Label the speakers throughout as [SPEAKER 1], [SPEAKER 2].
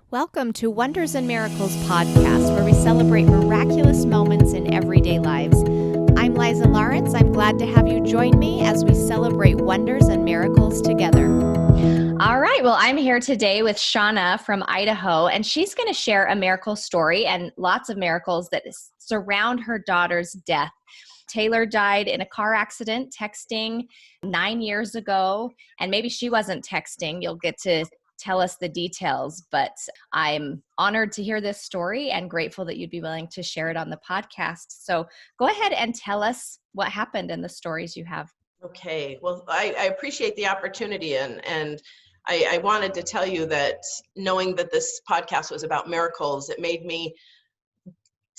[SPEAKER 1] Welcome to Wonders and Miracles podcast, where we celebrate miraculous moments in everyday lives. I'm Liza Lawrence. I'm glad to have you join me as we celebrate wonders and miracles together.
[SPEAKER 2] All right. Well, I'm here today with Shauna from Idaho, and she's going to share a miracle story and lots of miracles that surround her daughter's death. Taylor died in a car accident texting 9 years ago, and maybe she wasn't texting. You'll get to tell us the details, but I'm honored to hear this story and grateful that you'd be willing to share it on the podcast. So go ahead and tell us what happened and the stories you have.
[SPEAKER 3] Okay, well, I appreciate the opportunity, and I wanted to tell you that knowing that this podcast was about miracles, it made me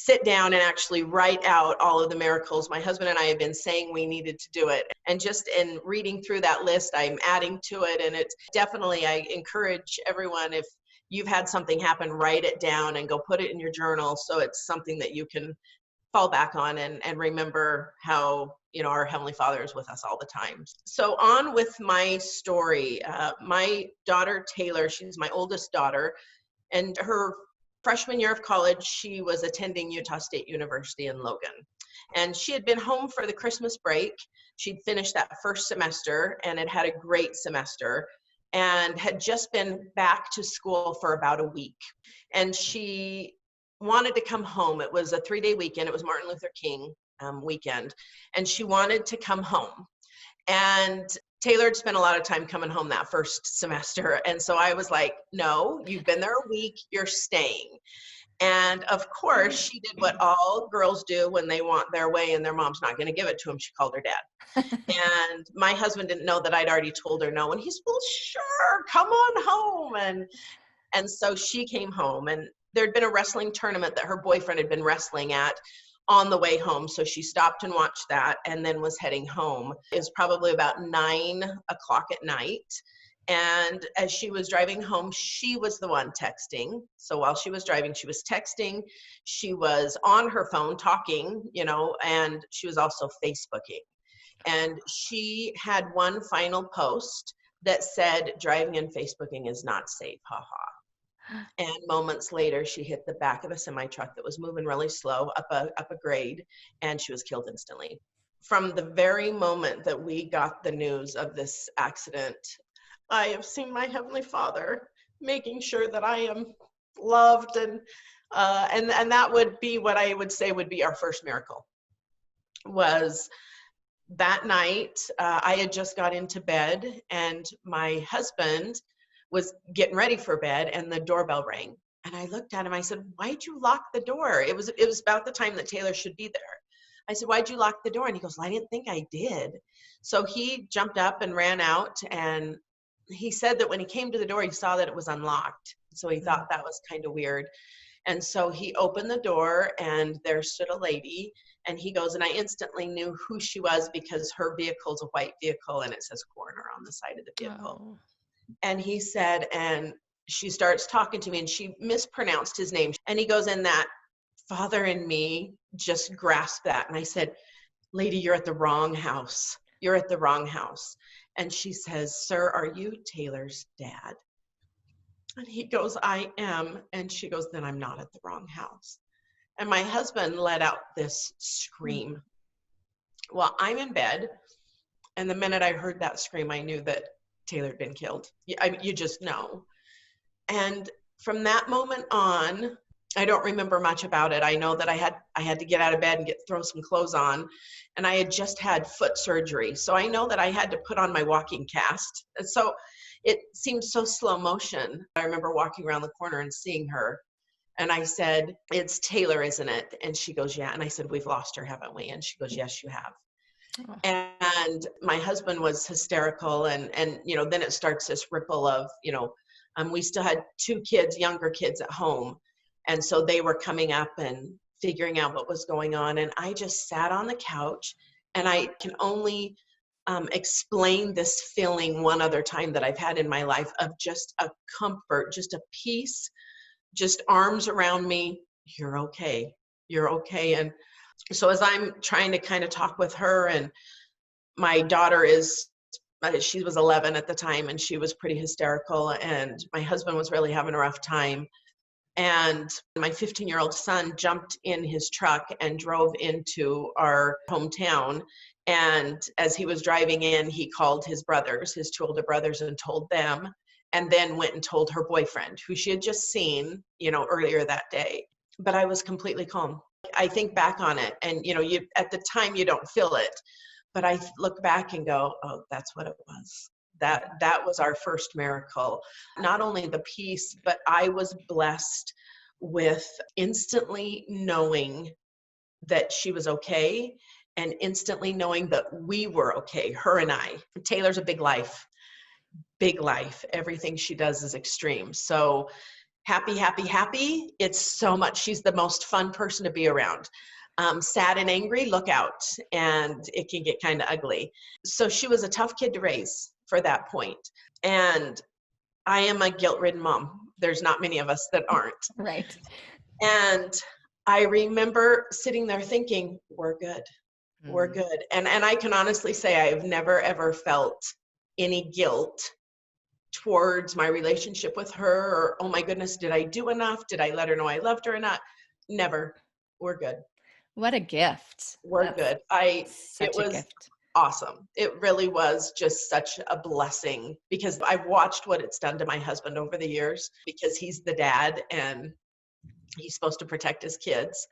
[SPEAKER 3] sit down and actually write out all of the miracles my husband and I have been saying we needed to do it. And just in reading through that list, I'm adding to it. And it's definitely, I encourage everyone, if you've had something happen, write it down and go put it in your journal. So it's something that you can fall back on and remember how, our Heavenly Father is with us all the time. So on with my story. My daughter, Taylor, she's my oldest daughter, and her freshman year of college, she was attending Utah State University in Logan. And she had been home for the Christmas break. She'd finished that first semester and had a great semester and had just been back to school for about a week. And she wanted to come home. It was a 3-day weekend. It was Martin Luther King weekend. And she wanted to come home. And Taylor had spent a lot of time coming home that first semester. And so I was like, no, you've been there a week, you're staying. And of course, she did what all girls do when they want their way and their mom's not going to give it to them. She called her dad. And my husband didn't know that I'd already told her no. And he's, well, sure, come on home. And so she came home, and there'd been a wrestling tournament that her boyfriend had been wrestling at on the way home. So she stopped and watched that and then was heading home. It was probably about 9 o'clock at night. And as she was driving home, she was the one texting. So while she was driving, she was texting. She was on her phone talking, and she was also Facebooking. And she had one final post that said, driving and Facebooking is not safe, haha. And moments later, she hit the back of a semi-truck that was moving really slow up a grade, and she was killed instantly. From the very moment that we got the news of this accident, I have seen my Heavenly Father making sure that I am loved, and that would be what I would say would be our first miracle. Was that night, I had just got into bed, and my husband was getting ready for bed, and the doorbell rang. And I looked at him, I said, why'd you lock the door? It was about the time that Taylor should be there. I said, why'd you lock the door? And he goes, well, I didn't think I did. So he jumped up and ran out, and he said that when he came to the door, he saw that it was unlocked. So he thought that was kind of weird. And so he opened the door, and there stood a lady, and he goes, and I instantly knew who she was because her vehicle's a white vehicle and it says coroner on the side of the vehicle. Oh. And he said, and she starts talking to me, and she mispronounced his name. And he goes, and that Father in me just grasped that. And I said, lady, you're at the wrong house. You're at the wrong house. And she says, sir, are you Taylor's dad? And he goes, I am. And she goes, then I'm not at the wrong house. And my husband let out this scream. Well, I'm in bed. And the minute I heard that scream, I knew that Taylor had been killed. You just know. And from that moment on, I don't remember much about it. I know that I had to get out of bed and throw some clothes on, and I had just had foot surgery. So I know that I had to put on my walking cast. And so it seemed so slow motion. I remember walking around the corner and seeing her. And I said, it's Taylor, isn't it? And she goes, yeah. And I said, we've lost her, haven't we? And she goes, yes, you have. And my husband was hysterical, and then it starts this ripple of, we still had 2 kids, younger kids at home. And so they were coming up and figuring out what was going on. And I just sat on the couch, and I can only explain this feeling one other time that I've had in my life of just a comfort, just a peace, just arms around me. You're okay. You're okay. And so as I'm trying to kind of talk with her, and my daughter is She was 11 at the time, and she was pretty hysterical, and my husband was really having a rough time. And my 15-year-old son jumped in his truck and drove into our hometown. And as he was driving in, he called his brothers, his two older brothers, and told them, and then went and told her boyfriend, who she had just seen, earlier that day. But I was completely calm. I think back on it, and you at the time you don't feel it, but I look back and go, oh, that's what it was. That was our first miracle. Not only the peace, but I was blessed with instantly knowing that she was okay, and instantly knowing that we were okay, her and I. Taylor's a big life. Everything she does is extreme. So happy. It's so much. She's the most fun person to be around. Sad and angry, look out, and it can get kind of ugly. So she was a tough kid to raise for that point. And I am a guilt-ridden mom. There's not many of us that aren't.
[SPEAKER 2] Right.
[SPEAKER 3] And I remember sitting there thinking, we're good. We're good. And I can honestly say I've never, ever felt any guilt towards my relationship with her, or, oh my goodness, did I do enough? Did I let her know I loved her or not? Never. We're good.
[SPEAKER 2] What a gift.
[SPEAKER 3] We're good. It was awesome. It really was just such a blessing, because I've watched what it's done to my husband over the years, because he's the dad and he's supposed to protect his kids,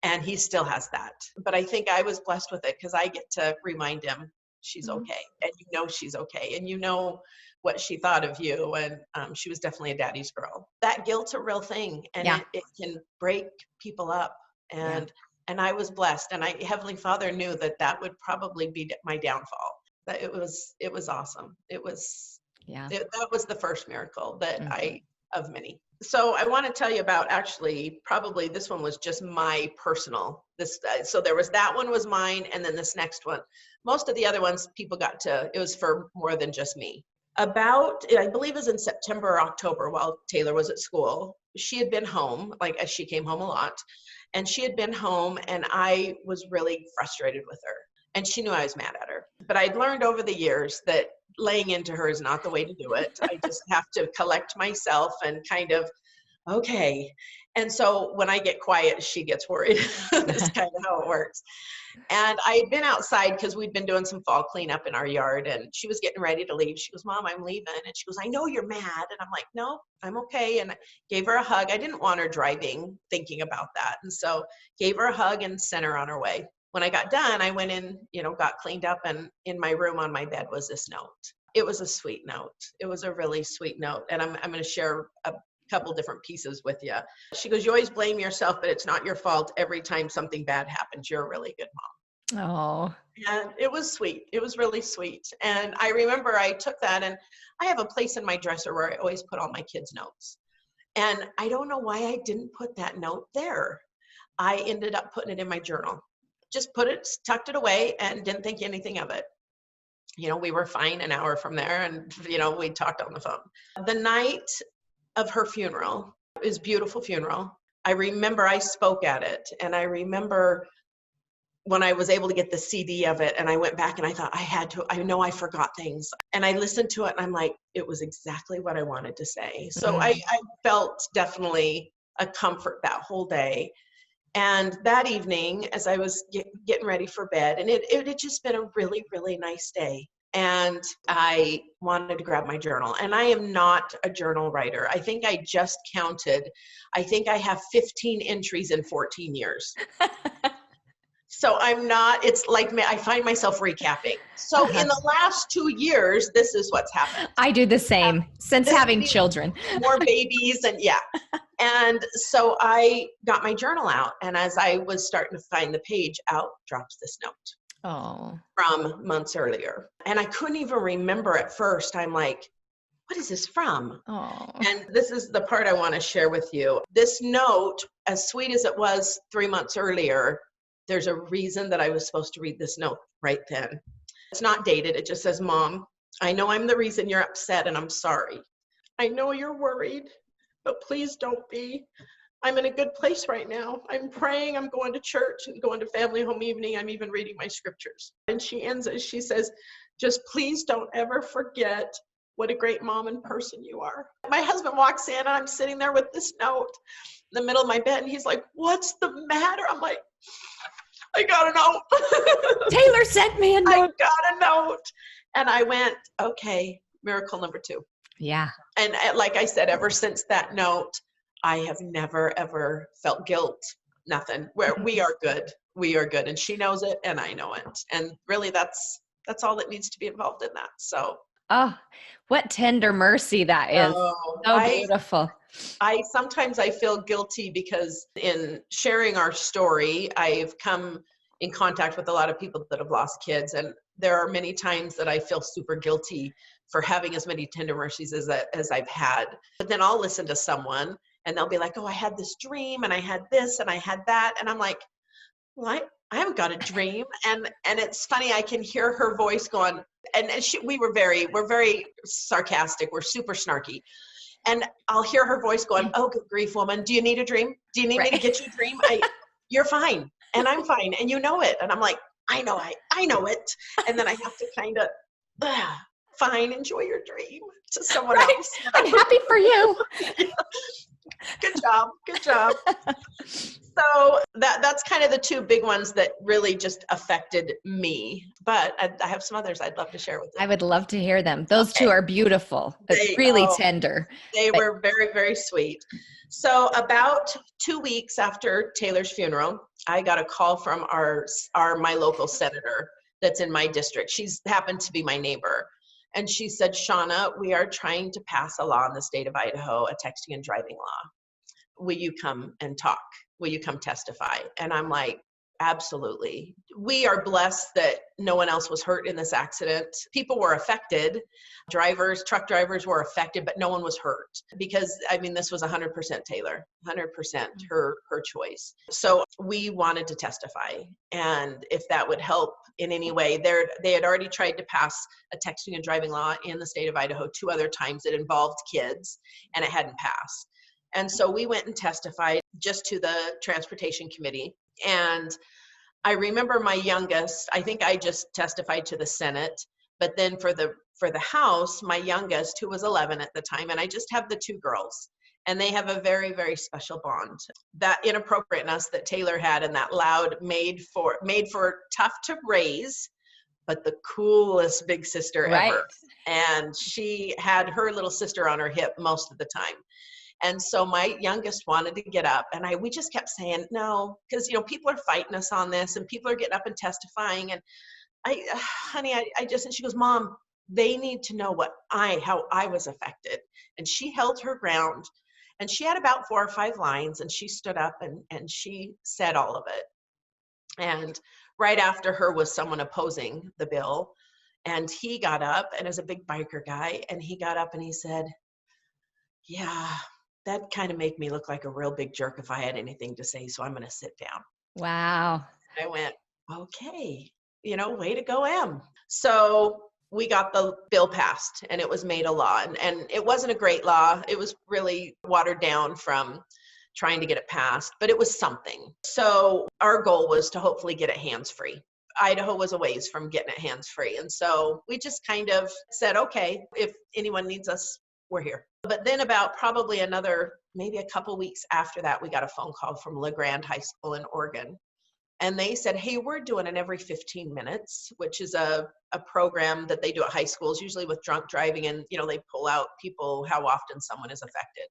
[SPEAKER 3] and he still has that. But I think I was blessed with it because I get to remind him she's okay, and she's okay, and what she thought of you, and she was definitely a daddy's girl. That guilt's a real thing, and it can break people up, and I was blessed, and Heavenly Father knew that would probably be my downfall. But it was awesome. That was the first miracle that of many. So I want to tell you about, actually, probably this one was just my personal, so there was, that one was mine. And then this next one, most of the other ones people it was for more than just me. I believe it was in September or October, while Taylor was at school. She had been home, she came home a lot, and she had been home, and I was really frustrated with her, and she knew I was mad at her. But I'd learned over the years that laying into her is not the way to do it. I just have to collect myself and kind of, okay. And so when I get quiet, she gets worried. That's kind of how it works. And I had been outside because we'd been doing some fall cleanup in our yard, and she was getting ready to leave. She goes, Mom, I'm leaving. And she goes, I know you're mad. And I'm like, no, I'm okay. And I gave her a hug. I didn't want her driving, thinking about that. And so gave her a hug and sent her on her way. When I got done, I went in, got cleaned up, and in my room on my bed was this note. It was a sweet note. It was a really sweet note. And I'm going to share a couple different pieces with you. She goes, you always blame yourself, but it's not your fault. Every time something bad happens, you're a really good mom.
[SPEAKER 2] Oh.
[SPEAKER 3] And it was sweet. It was really sweet. And I remember I took that, and I have a place in my dresser where I always put all my kids' notes. And I don't know why I didn't put that note there. I ended up putting it in my journal. Just tucked it away, and didn't think anything of it. We were fine an hour from there, and, we talked on the phone. The night of her funeral, it was a beautiful funeral. I remember I spoke at it, and I remember when I was able to get the CD of it, and I went back and I thought I know I forgot things. And I listened to it, and I'm like, it was exactly what I wanted to say. So I felt definitely a comfort that whole day. And that evening, as I was getting ready for bed, and it had just been a really, really nice day, and I wanted to grab my journal. And I am not a journal writer. I think I just counted. I think I have 15 entries in 14 years. So I'm not, it's like I find myself recapping. So in the last 2 years, this is what's happened.
[SPEAKER 2] I do the same since having children.
[SPEAKER 3] More babies, and And so I got my journal out, and as I was starting to find the page, out drops this note from months earlier. And I couldn't even remember at first. I'm like, what is this from? And this is the part I want to share with you. This note, as sweet as it was 3 months earlier, there's a reason that I was supposed to read this note right then. It's not dated. It just says, Mom, I know I'm the reason you're upset, and I'm sorry. I know you're worried, but please don't be. I'm in a good place right now. I'm praying. I'm going to church and going to family home evening. I'm even reading my scriptures. And she ends it. She says, just please don't ever forget what a great mom and person you are. My husband walks in and I'm sitting there with this note in the middle of my bed and he's like, what's the matter? I'm like, I got a note.
[SPEAKER 2] Taylor sent me a note.
[SPEAKER 3] I got a note. And I went, okay, miracle number 2.
[SPEAKER 2] Yeah.
[SPEAKER 3] And like I said, ever since that note, I have never, ever felt guilt, nothing. We are good. We are good. And she knows it and I know it. And really that's all that needs to be involved in that. So.
[SPEAKER 2] Oh, what tender mercy that is. So beautiful.
[SPEAKER 3] I sometimes I feel guilty because in sharing our story, I've come in contact with a lot of people that have lost kids. And there are many times that I feel super guilty for having as many tender mercies as I've had. But then I'll listen to someone and they'll be like, oh, I had this dream and I had this and I had that. And I'm like, well, I haven't got a dream. And it's funny, I can hear her voice going, and we're very sarcastic. We're super snarky. And I'll hear her voice going, oh, good grief, woman. Do you need a dream? Do you need me to get you a dream? You're fine. And I'm fine. And you know it. And I'm like, I know it. And then I have to kind of, fine, enjoy your dream to someone else.
[SPEAKER 2] I'm happy for you.
[SPEAKER 3] Good job. So that's kind of the 2 big ones that really just affected me. But I have some others I'd love to share with you.
[SPEAKER 2] I would love to hear them. Those 2 are beautiful, but really tender.
[SPEAKER 3] They were very, very sweet. So about 2 weeks after Taylor's funeral, I got a call from my local senator that's in my district. She's happened to be my neighbor. And she said, Shauna, we are trying to pass a law in the state of Idaho, a texting and driving law. Will you come and talk? Will you come testify? And I'm like, absolutely. We are blessed that no one else was hurt in this accident. People were affected. Truck drivers were affected, but no one was hurt because, this was 100% Taylor, 100% her choice. So we wanted to testify. And if that would help in any way, they had already tried to pass a texting and driving law in the state of Idaho 2 other times. It involved kids and it hadn't passed. And so we went and testified just to the transportation committee. And I remember my youngest, I think I just testified to the Senate, but then for the House, my youngest, who was 11 at the time, and I just have the 2 girls, and they have a very, very special bond. That inappropriateness that Taylor had and that loud made for tough to raise, but the coolest big sister ever. And she had her little sister on her hip most of the time. And so my youngest wanted to get up and we just kept saying, no, because, people are fighting us on this and people are getting up and testifying. And and she goes, Mom, they need to know how I was affected. And she held her ground and she had about 4 or 5 lines and she stood up and she said all of it. And right after her was someone opposing the bill. And he got up and is a big biker guy. And he got up and he said, yeah, that kind of made me look like a real big jerk if I had anything to say. So I'm going to sit down.
[SPEAKER 2] Wow.
[SPEAKER 3] I went, okay, way to go, Em. So we got the bill passed and it was made a law. And it wasn't a great law. It was really watered down from trying to get it passed, but it was something. So our goal was to hopefully get it hands-free. Idaho was a ways from getting it hands-free. And so we just kind of said, okay, if anyone needs us, we're here. But then about probably maybe a couple weeks after that, we got a phone call from LeGrand High School in Oregon. And they said, hey, we're doing an every 15 minutes, which is a program that they do at high schools, usually with drunk driving. And, they pull out people, how often someone is affected,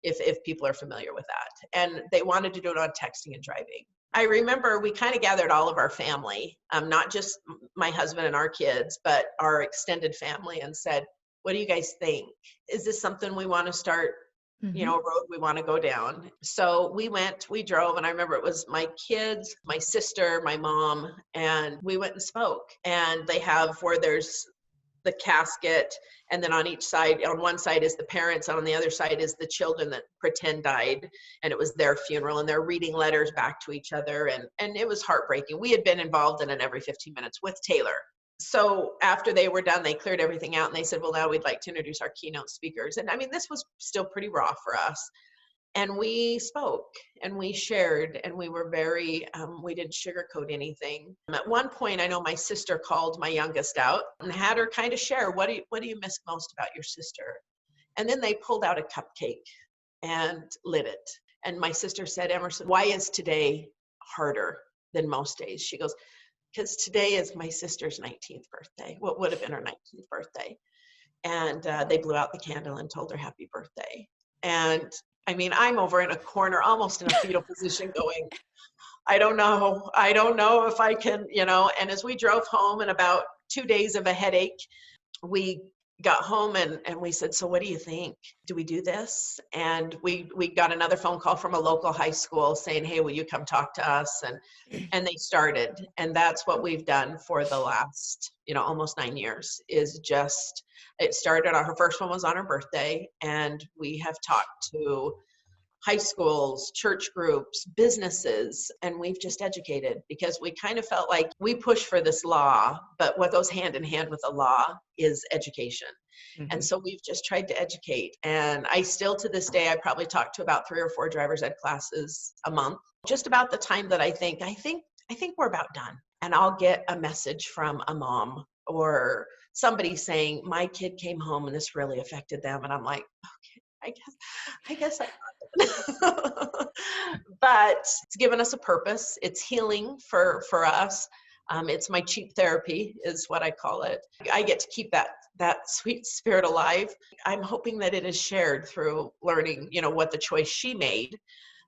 [SPEAKER 3] if people are familiar with that. And they wanted to do it on texting and driving. I remember we kind of gathered all of our family, not just my husband and our kids, but our extended family and said, what do you guys think? Is this something we want to start, a road we want to go down? So we drove, and I remember it was my kids, my sister, my mom, and we went and spoke. And they have where there's the casket, and then on one side is the parents, and on the other side is the children that pretend died, and it was their funeral, and they're reading letters back to each other, and it was heartbreaking. We had been involved in an every 15 minutes with Taylor. So after they were done, they cleared everything out and they said, well, now we'd like to introduce our keynote speakers. And this was still pretty raw for us. And we spoke and we shared, and we were very, we didn't sugarcoat anything. At one point, I know my sister called my youngest out and had her kind of share, what do you miss most about your sister? And then they pulled out a cupcake and lit it. And my sister said, Emerson, why is today harder than most days? She goes, because today is my sister's 19th birthday, what would have been her 19th birthday. And they blew out the candle and told her happy birthday. And I mean, I'm over in a corner, almost in a fetal position going, I don't know if I can, and as we drove home and about 2 days of a headache, we got home and we said, so what do you think? Do we do this? And we got another phone call from a local high school saying, hey, will you come talk to us? And they started. And that's what we've done for the last, almost 9 years, is just, it started on her first one was on her birthday. And we have talked to high schools, church groups, businesses, and we've just educated, because we kind of felt like we push for this law, but what goes hand in hand with the law is education. Mm-hmm. And so we've just tried to educate. And I still, to this day, I probably talk to about 3 or 4 driver's ed classes a month, just about the time that I think we're about done. And I'll get a message from a mom or somebody saying, my kid came home and this really affected them. And I'm like, okay, I guess but it's given us a purpose. It's healing for us. It's my cheap therapy is what I call it. I get to keep that sweet spirit alive. I'm hoping that it is shared through learning, what the choice she made.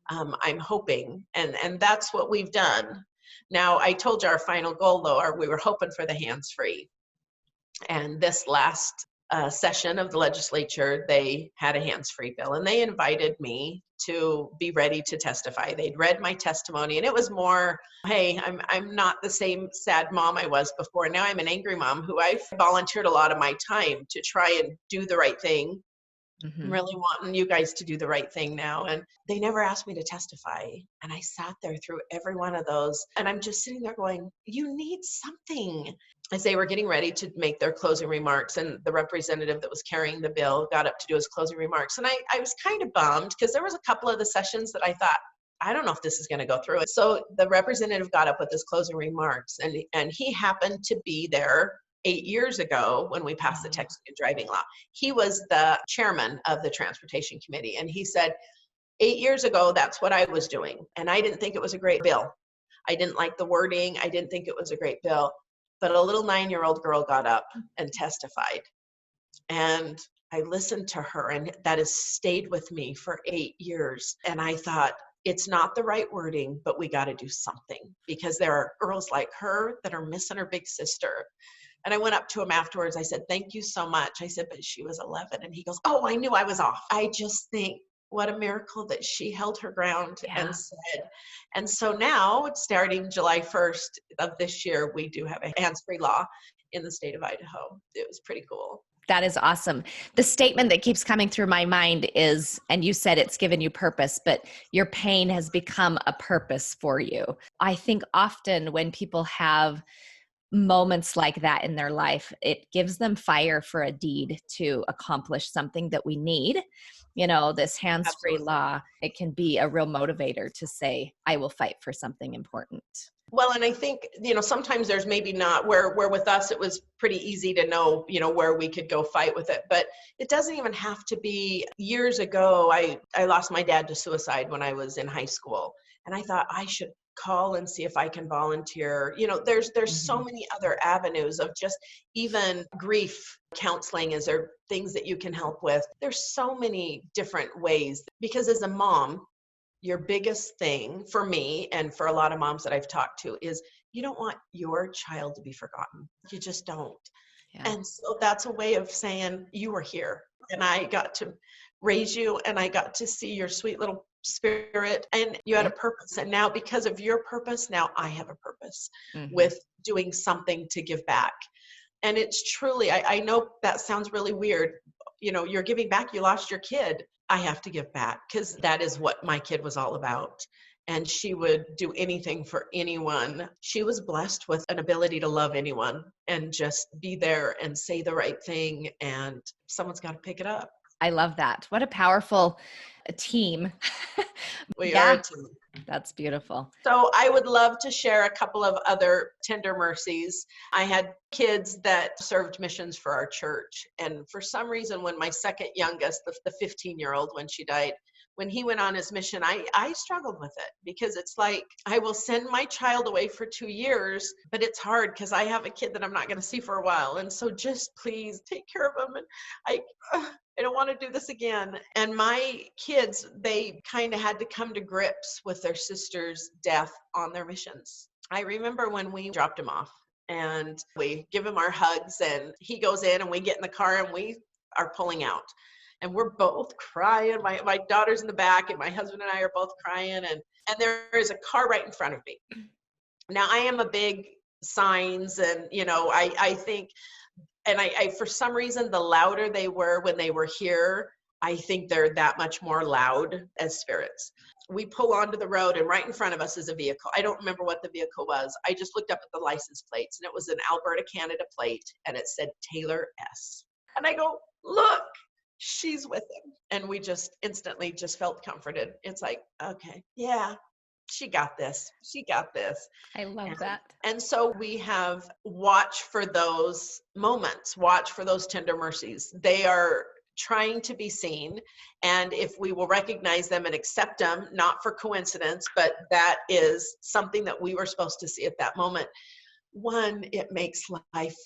[SPEAKER 3] I'm hoping, and that's what we've done. Now, I told you our final goal, though, we were hoping for the hands-free. And this last session of the legislature, they had a hands-free bill, and they invited me to be ready to testify. They'd read my testimony, and it was more, hey, I'm not the same sad mom I was before. Now I'm an angry mom who I've volunteered a lot of my time to try and do the right thing. Mm-hmm. I'm really wanting you guys to do the right thing now. And they never asked me to testify. And I sat there through every one of those. And I'm just sitting there going, you need something. As they were getting ready to make their closing remarks, and the representative that was carrying the bill got up to do his closing remarks. And I was kind of bummed, because there was a couple of the sessions that I thought, I don't know if this is going to go through. So the representative got up with his closing remarks, and he happened to be there 8 years ago when we passed the texting and driving law. He was the chairman of the transportation committee. And he said, 8 years ago, that's what I was doing. And I didn't think it was a great bill. I didn't like the wording. I didn't think it was a great bill. But a little 9-year-old girl got up and testified. And I listened to her, and that has stayed with me for 8 years. And I thought, it's not the right wording, but we got to do something, because there are girls like her that are missing her big sister. And I went up to him afterwards. I said, thank you so much. I said, but she was 11. And he goes, oh, I knew I was off. I just think, what a miracle that she held her ground and said. And so now, starting July 1st of this year, we do have a hands-free law in the state of Idaho. It was pretty cool.
[SPEAKER 2] That is awesome. The statement that keeps coming through my mind is, and you said it's given you purpose, but your pain has become a purpose for you. I think often when people have moments like that in their life, it gives them fire for a deed to accomplish something that we need. This hands-free law, it can be a real motivator to say, I will fight for something important.
[SPEAKER 3] Well, and I think, sometimes there's maybe not where with us, it was pretty easy to know, where we could go fight with it, but it doesn't even have to be. Years ago, I lost my dad to suicide when I was in high school. And I thought I should call and see if I can volunteer. There's so many other avenues of just even grief counseling. Is there things that you can help with? There's so many different ways, because as a mom, your biggest thing for me and for a lot of moms that I've talked to is you don't want your child to be forgotten. You just don't. Yeah. And so that's a way of saying you were here and I got to raise you and I got to see your sweet little spirit and you had a purpose. And now because of your purpose, now I have a purpose with doing something to give back. And it's truly, I know that sounds really weird. You're giving back, you lost your kid. I have to give back because that is what my kid was all about. And she would do anything for anyone. She was blessed with an ability to love anyone and just be there and say the right thing. And someone's got to pick it up.
[SPEAKER 2] I love that. What a powerful team
[SPEAKER 3] We are a
[SPEAKER 2] Yeah,
[SPEAKER 3] team.
[SPEAKER 2] that's beautiful.
[SPEAKER 3] So I would love to share a couple of other tender mercies. I had kids that served missions for our church. And for some reason, when my second youngest, the 15-year-old, when she died, when he went on his mission, I struggled with it because it's like, I will send my child away for 2 years, but it's hard because I have a kid that I'm not going to see for a while. And so just please take care of him. And I don't want to do this again. And my kids, they kind of had to come to grips with their sister's death on their missions. I remember when we dropped him off and we give him our hugs and he goes in and we get in the car and we are pulling out. And we're both crying. My daughter's in the back and my husband and I are both crying. And there is a car right in front of me. Now I am a big signs and, I think, and I for some reason, the louder they were when they were here, I think they're that much more loud as spirits. We pull onto the road and right in front of us is a vehicle. I don't remember what the vehicle was. I just looked up at the license plates and it was an Alberta, Canada plate and it said Taylor S. And I go, look, she's with him. And we just instantly just felt comforted. It's like, okay, yeah, she got this. She got this.
[SPEAKER 2] I love that.
[SPEAKER 3] And so we have watch for those moments, watch for those tender mercies. They are trying to be seen. And if we will recognize them and accept them, not for coincidence, but that is something that we were supposed to see at that moment. One, it makes life,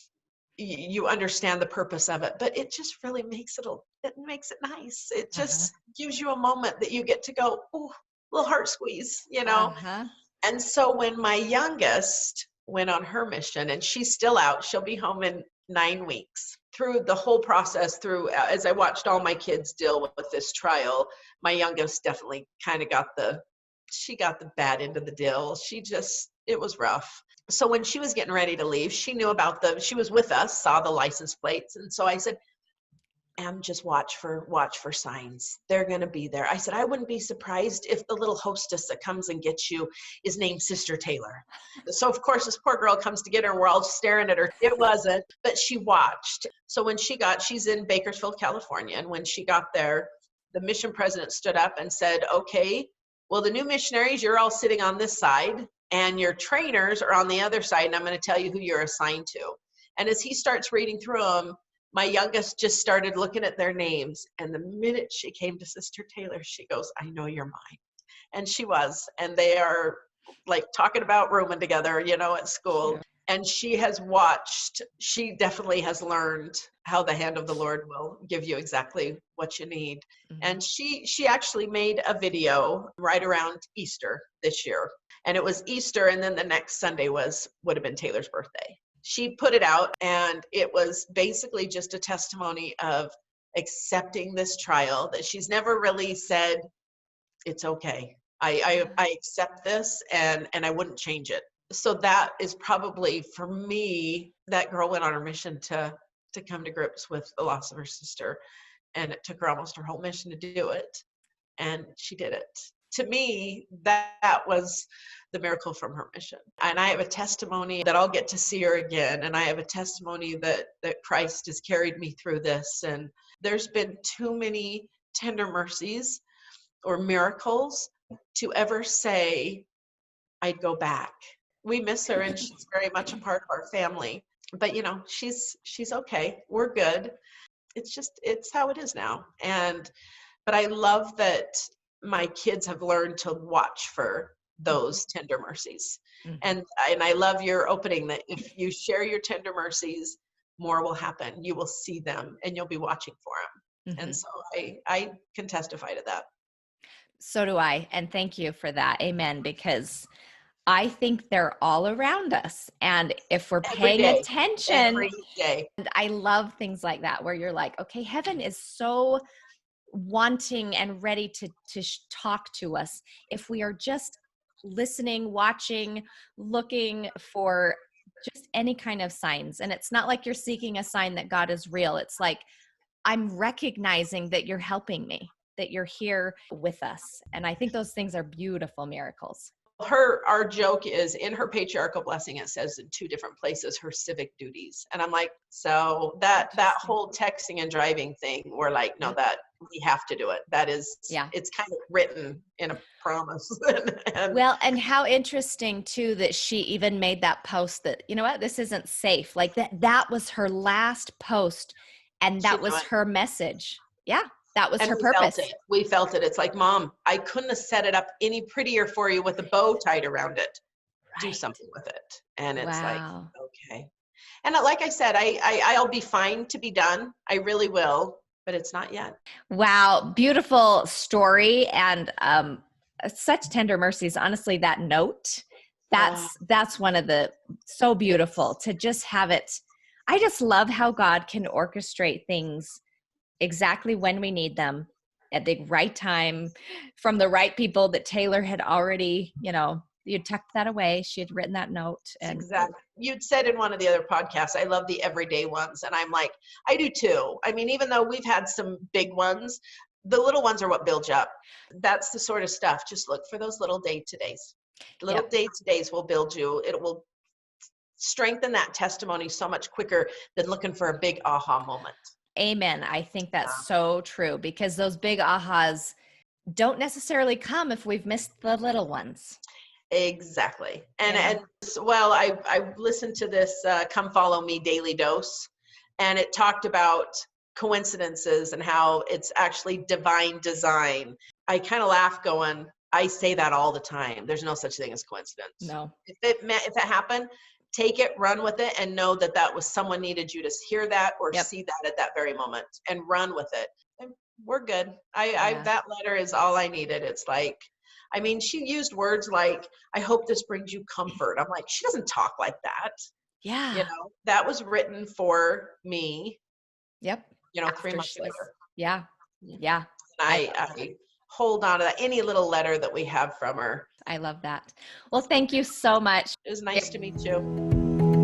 [SPEAKER 3] you understand the purpose of it, but it just really makes it nice. It just gives you a moment that you get to go, oh, little heart squeeze, And so when my youngest went on her mission and she's still out, she'll be home in 9 weeks. Through the whole process, as I watched all my kids deal with this trial, my youngest definitely kind of got the bad end of the deal. It was rough. So when she was getting ready to leave, she knew she was with us, saw the license plates. And so I said, just watch for signs. They're going to be there. I said, I wouldn't be surprised if the little hostess that comes and gets you is named Sister Taylor. So of course, this poor girl comes to get her. We're all staring at her. It wasn't, but she watched. So when she's in Bakersfield, California. And when she got there, the mission president stood up and said, okay, well, the new missionaries, you're all sitting on this side and your trainers are on the other side. And I'm going to tell you who you're assigned to. And as he starts reading through them, my youngest just started looking at their names. And the minute she came to Sister Taylor, she goes, I know you're mine. And she was. And they are like talking about rooming together, at school. Yeah. And she definitely has learned how the hand of the Lord will give you exactly what you need. Mm-hmm. And she actually made a video right around Easter this year. And it was Easter. And then the next Sunday would have been Taylor's birthday. She put it out and it was basically just a testimony of accepting this trial that she's never really said, it's okay. I accept this and I wouldn't change it. So that is probably for me, that girl went on her mission to come to grips with the loss of her sister. And it took her almost her whole mission to do it. And she did it. To me, that was the miracle from her mission. And I have a testimony that I'll get to see her again. And I have a testimony that Christ has carried me through this. And there's been too many tender mercies or miracles to ever say, I'd go back. We miss her and she's very much a part of our family. But she's okay. We're good. It's how it is now. But I love that my kids have learned to watch for those tender mercies. Mm-hmm. And I love your opening that if you share your tender mercies, more will happen. You will see them and you'll be watching for them. Mm-hmm. And so I can testify to that.
[SPEAKER 2] So do I. And thank you for that. Amen. Because I think they're all around us. And if we're paying attention,
[SPEAKER 3] every day.
[SPEAKER 2] And I love things like that, where you're like, okay, heaven is so wanting and ready to talk to us. If we are just listening, watching, looking for just any kind of signs. And it's not like you're seeking a sign that God is real. It's like, I'm recognizing that you're helping me, that you're here with us. And I think those things are beautiful miracles.
[SPEAKER 3] Our joke is in her patriarchal blessing, it says in 2 different places, her civic duties. And I'm like, so that whole texting and driving thing, we're like, no, that we have to do it. That is,
[SPEAKER 2] Yeah.
[SPEAKER 3] it's kind of written in a promise. And
[SPEAKER 2] Well, and how interesting too that she even made that post that, you know what, this isn't safe. Like that was her last post, and
[SPEAKER 3] she
[SPEAKER 2] that
[SPEAKER 3] knew
[SPEAKER 2] was
[SPEAKER 3] it.
[SPEAKER 2] her message. Yeah, that was
[SPEAKER 3] And
[SPEAKER 2] her
[SPEAKER 3] we felt
[SPEAKER 2] purpose.
[SPEAKER 3] it. We felt it. It's like, Mom, I couldn't have set it up any prettier for you with a bow tied around it. Do
[SPEAKER 2] Right.
[SPEAKER 3] something with it. And it's like,
[SPEAKER 2] Wow.
[SPEAKER 3] okay. And like I said, I'll be fine to be done. I really will, but it's not yet.
[SPEAKER 2] Wow, beautiful story, and such tender mercies. Honestly, that note, that's one of the so beautiful to just have it. I just love how God can orchestrate things exactly when we need them at the right time from the right people that Taylor had already, you'd tucked that away. She had written that note. And
[SPEAKER 3] exactly. You'd said in one of the other podcasts, I love the everyday ones. And I'm like, I do too. I mean, even though we've had some big ones, the little ones are what build you up. That's the sort of stuff. Just look for those little day-to-days. Little day-to-days will build you. It will strengthen that testimony so much quicker than looking for a big aha moment.
[SPEAKER 2] Amen. I think that's so true, because those big ahas don't necessarily come if we've missed the little ones.
[SPEAKER 3] Exactly. And well, I listened to this Come Follow Me Daily Dose, and it talked about coincidences and how it's actually divine design. I kind of laugh going, I say that all the time. There's no such thing as coincidence.
[SPEAKER 2] No.
[SPEAKER 3] If it happened, take it, run with it, and know that that was someone needed you to hear that or see that at that very moment, and run with it. And we're good. That letter is all I needed. It's like, I mean, she used words like, I hope this brings you comfort. I'm like, she doesn't talk like that.
[SPEAKER 2] Yeah.
[SPEAKER 3] That was written for me.
[SPEAKER 2] Yep.
[SPEAKER 3] 3 months later.
[SPEAKER 2] Yeah. Yeah.
[SPEAKER 3] I hold on to that. Any little letter that we have from her.
[SPEAKER 2] I love that. Well, thank you so much.
[SPEAKER 3] It was nice to meet you.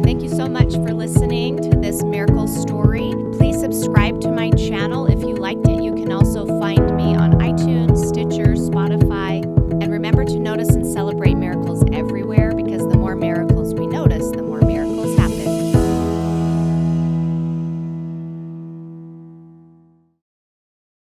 [SPEAKER 1] Thank you so much for listening to this miracle story. Please subscribe to my channel if you liked it. You can also find me on iTunes, Stitcher, Spotify,